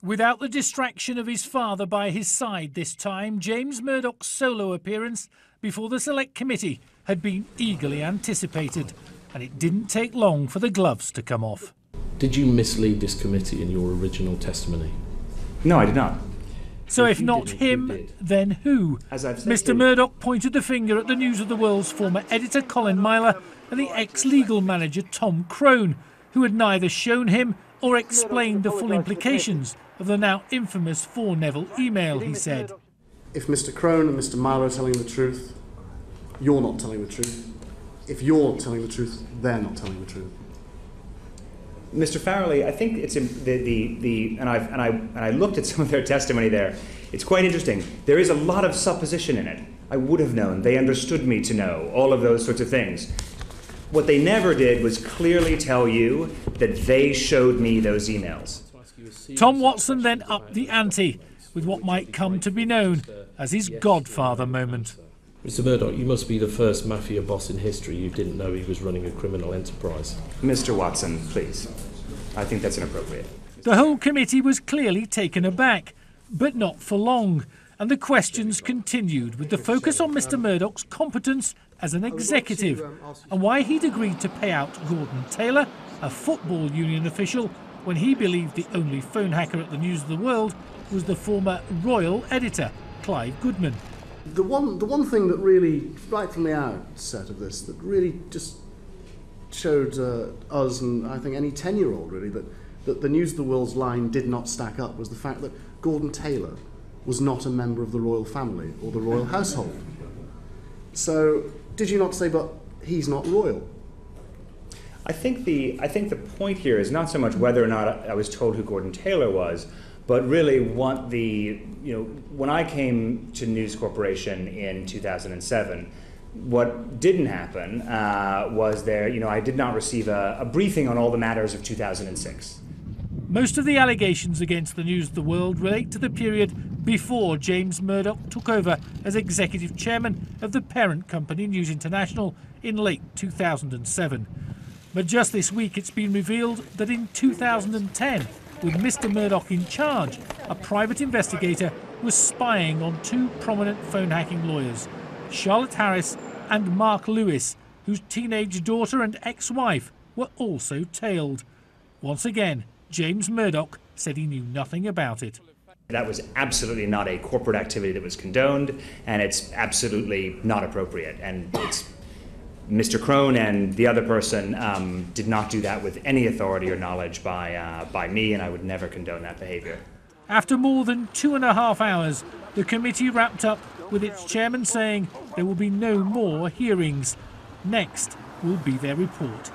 Without the distraction of his father by his side this time, James Murdoch's solo appearance before the Select Committee had been eagerly anticipated, and it didn't take long for the gloves to come off. Did you mislead this committee in your original testimony? No, I did not. So if not him, then who? Mr. Murdoch pointed the finger at the News of the World's former editor Colin Myler and the ex-legal manager Tom Crone, who had neither shown him or explained the full implications of the now infamous For Neville email, he said. If Mr. Crone and Mr. Myler are telling the truth, you're not telling the truth. If you're telling the truth, they're not telling the truth. Mr. Farrelly, I think it's and I looked at some of their testimony there. It's quite interesting. There is a lot of supposition in it. I would have known. They understood me to know. All of those sorts of things. What they never did was clearly tell you that they showed me those emails. Tom Watson then upped the ante with what might come to be known as his godfather moment. Mr. Murdoch, you must be the first mafia boss in history who didn't know he was running a criminal enterprise. Mr. Watson, please. I think that's inappropriate. The whole committee was clearly taken aback, but not for long, and the questions continued with the focus on Mr. Murdoch's competence as an executive and why he'd agreed to pay out Gordon Taylor, a football union official, when he believed the only phone hacker at the News of the World was the former royal editor, Clive Goodman. The one thing that really, right from the outset of this, that really just showed us and I think any 10-year-old really that the News of the World's line did not stack up was the fact that Gordon Taylor was not a member of the royal family or the royal household. So did you not say, but he's not royal? I think the point here is not so much whether or not I was told who Gordon Taylor was, but really what when I came to News Corporation in 2007, what didn't happen was I did not receive a briefing on all the matters of 2006. Most of the allegations against the News of the World relate to the period before James Murdoch took over as executive chairman of the parent company News International in late 2007. But just this week it's been revealed that in 2010, with Mr. Murdoch in charge, a private investigator was spying on two prominent phone hacking lawyers, Charlotte Harris and Mark Lewis, whose teenage daughter and ex-wife were also tailed. Once again, James Murdoch said he knew nothing about it. That was absolutely not a corporate activity that was condoned, and it's absolutely not appropriate. And it's Mr. Crone and the other person did not do that with any authority or knowledge by me, and I would never condone that behavior. After more than 2.5 hours, the committee wrapped up with its chairman saying there will be no more hearings. Next will be their report.